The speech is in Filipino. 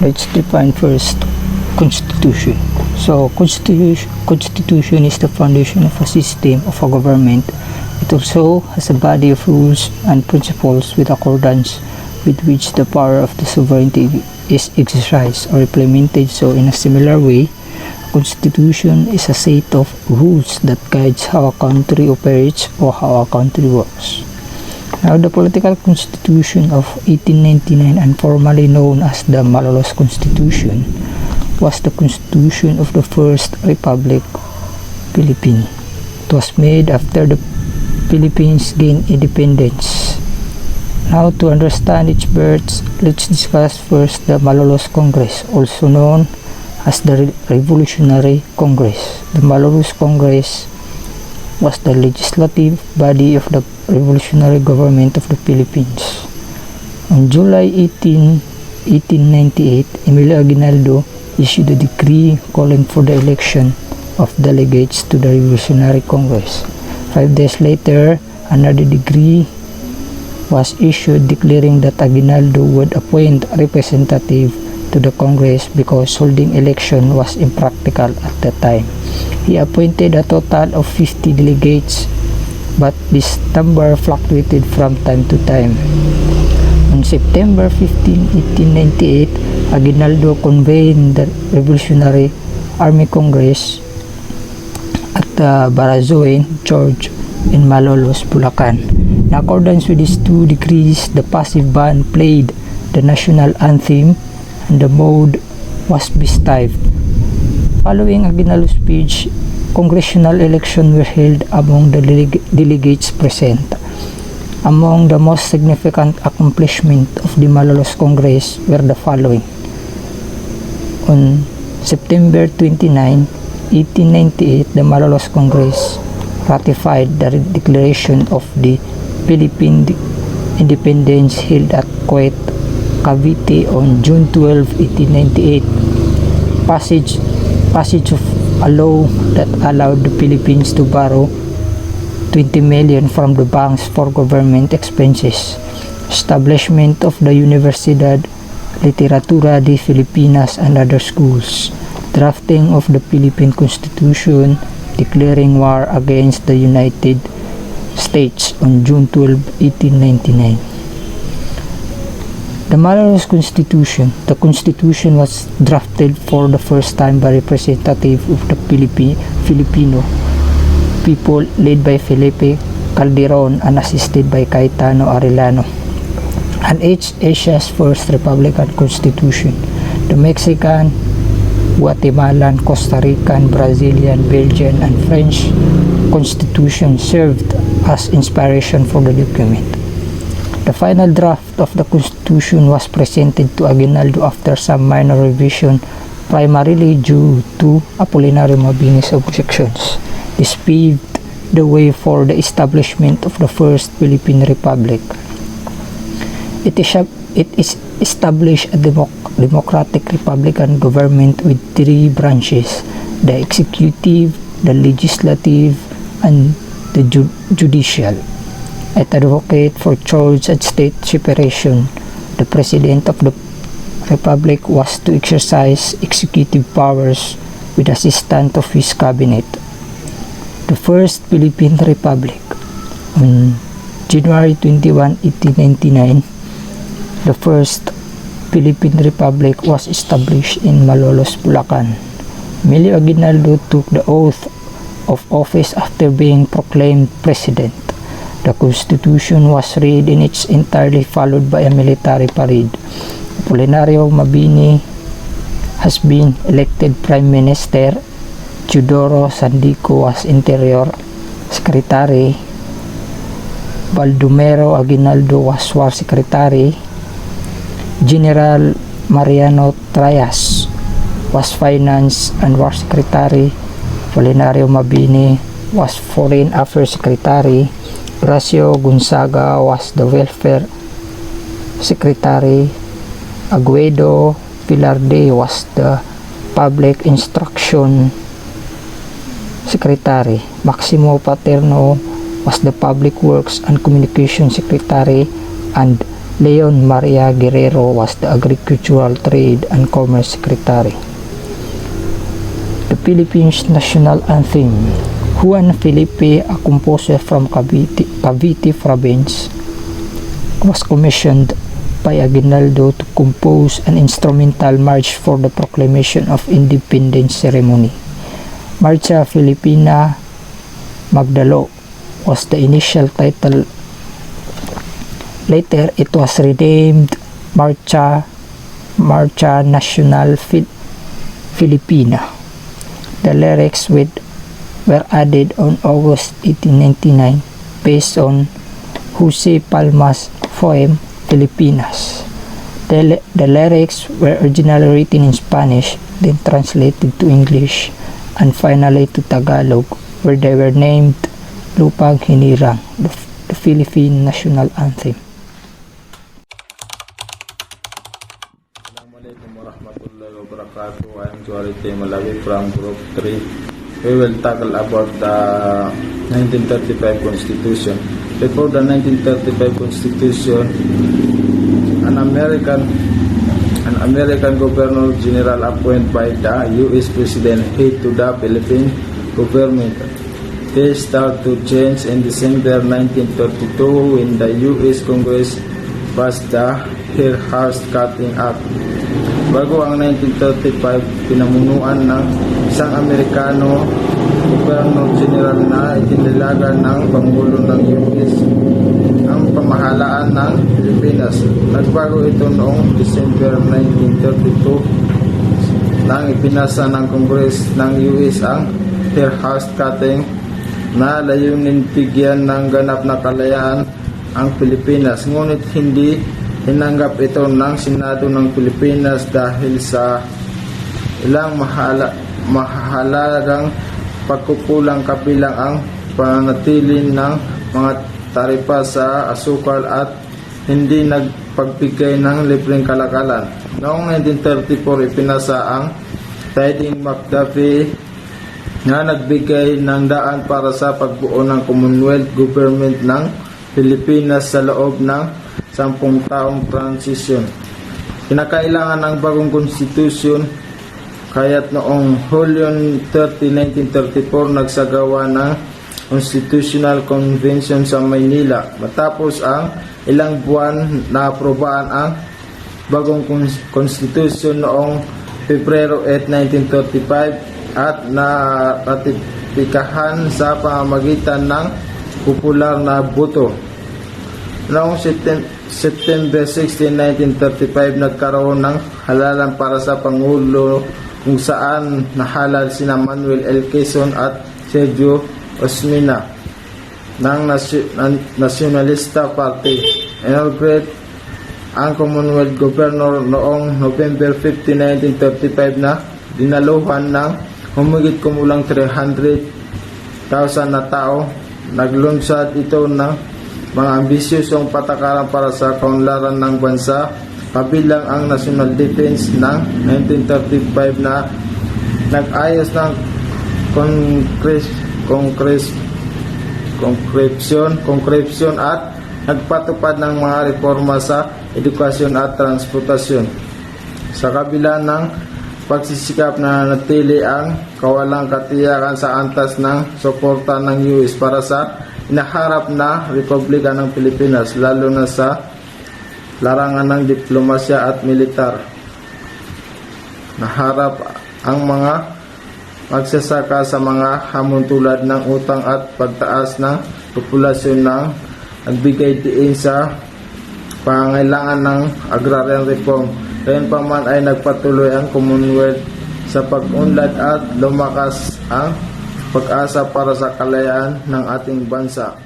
Let's define first Constitution. So, Constitution is the foundation of a system of a government. It also has a body of rules and principles with accordance with which the power of the sovereignty is exercised or implemented. So, in a similar way, a constitution is a set of rules that guides how a country operates or how a country works. Now, the political constitution of 1899, and formerly known as the Malolos Constitution, was the constitution of the First Republic Philippine. It was made after the Philippines gained independence. Now, to understand its birth, let's discuss first the Malolos Congress, also known as the Revolutionary Congress. The Malolos Congress was the legislative body of the revolutionary government of the Philippines. On July 18, 1898, Emilio Aguinaldo issued a decree calling for the election of delegates to the Revolutionary Congress. 5 days later, another decree was issued declaring that Aguinaldo would appoint a representative to the Congress because holding election was impractical at the time. He appointed a total of 50 delegates, but this number fluctuated from time to time. On September 15, 1898, Aguinaldo convened the Revolutionary Army Congress at Barazoen, George, in Malolos, Bulacan. In accordance with these two decrees, the passive band played the national anthem and the mode was bestived. Following Aguinaldo's speech, congressional elections were held among the delegates present. Among the most significant accomplishments of the Malolos Congress were the following. On September 29, 1898, the Malolos Congress ratified the declaration of the Philippine independence held at Kuwait, Cavite on June 12, 1898. Passage of a law that allowed the Philippines to borrow 20 million from the banks for government expenses. Establishment of the Universidad Literatura de Filipinas and other schools. Drafting of the Philippine Constitution declaring war against the United States on June 12, 1899. The Malolos Constitution. The Constitution was drafted for the first time by representatives of the Filipino people led by Felipe Calderon and assisted by Cayetano Arellano. And it's Asia's first Republican Constitution. The Mexican, Guatemalan, Costa Rican, Brazilian, Belgian, and French Constitution served as inspiration for the document. The final draft of the Constitution was presented to Aguinaldo after some minor revision, primarily due to Apolinario Mabini's objections. This paved the way for the establishment of the First Philippine Republic. It is established a democratic republican government with three branches: the executive, the legislative, and the judicial. It advocated for church and state separation. The president of the republic was to exercise executive powers with assistance of his cabinet. The First Philippine Republic. On January 21, 1899, the First Philippine Republic was established in Malolos, Bulacan. Emilio Aguinaldo took the oath of office after being proclaimed president. The Constitution was read in its entirety, followed by a military parade. Apolinario Mabini has been elected Prime Minister. Teodoro Sandico was Interior Secretary. Baldomero Aguinaldo was War Secretary. General Mariano Trias was Finance and War Secretary. Apolinario Mabini was Foreign Affairs Secretary. Gracio Gonzaga was the Welfare Secretary. Aguedo Velarde was the Public Instruction Secretary. Maximo Paterno was the Public Works and Communication Secretary, and Leon Maria Guerrero was the Agricultural Trade and Commerce Secretary. The Philippines National Anthem. Juan Felipe, a composer from Cavite Province, was commissioned by Aguinaldo to compose an instrumental march for the proclamation of independence ceremony. Marcha Filipina Magdalo was the initial title. Later, it was renamed Marcha Nacional Filipina. The lyrics were added on August 1899 based on Jose Palma's poem Filipinas. The lyrics were originally written in Spanish, then translated to English, and finally to Tagalog, where they were named Lupang Hinirang, the Philippine National Anthem. Assalamualaikum warahmatullahi wabarakatuh. I am Juarite Malawi from Group 3. We will tackle about the 1935 Constitution. Before the 1935 Constitution, an American Governor General appointed by the U.S. President head to the Philippine government. This started to change in December 1932 when the U.S. Congress passed the Hearst Cutting Act. Bago ang 1935, pinamunuan ng isang Amerikano Governor General na itinilagan ng Pangulo ng US ang pamahalaan ng Pilipinas. Nagbago ito noong December 1932 nang ipinasa ng Congress ng US ang Hearst Cutting na layunin bigyan ng ganap na kalayaan ang Pilipinas. Ngunit hindi tinanggap ito ng Senado ng Pilipinas dahil sa ilang mahalagang pagkukulang kabilang ang panatili ng mga taripa sa asukal at hindi nagpagbigay ng libreng kalakalan. Noong 1934, ipinasa ang Tiding McDuffie na nagbigay ng daan para sa pagbuo ng Commonwealth Government ng Pilipinas sa loob ng 10 taong transition. Kinakailangan ng bagong konstitusyon kaya't noong Hulyo 30, 1934 nagsagawa ng Constitutional Convention sa Maynila. Matapos ang ilang buwan na aprobaan ang bagong konstitusyon noong Pebrero 8, 1935 at naratifikahan sa pamamagitan ng popular na boto. Noong September 16, 1935, nagkaroon ng halalan para sa Pangulo kung saan nahalal sina Manuel L. Quezon at Sergio Osmeña ng Nacionalista Party. Inaugurate ang Commonwealth Governor noong November 15, 1935 na dinaluhan ng humigit kumulang 300,000 na tao. Naglunsad ito ng mga ambisyosong patakaran para sa kaunlaran ng bansa, kabilang ang National Defense ng 1935 na nag-ayos ng conscription at nagpatupad ng mga reforma sa edukasyon at transportasyon. Sa kabila ng pagsisikap na natili ang kawalang katiyakan sa antas ng suporta ng US para sa inaharap na Republika ng Pilipinas, lalo na sa larangan ng diplomasya at militar. Naharap ang mga magsasaka sa mga hamon tulad ng utang at pagtaas ng populasyon ng nagbigay diin sa pangangailangan ng agrarian reform. Gayunpaman ay nagpatuloy ang Commonwealth sa pag-unlad at lumakas ang pag-asa para sa kalayaan ng ating bansa.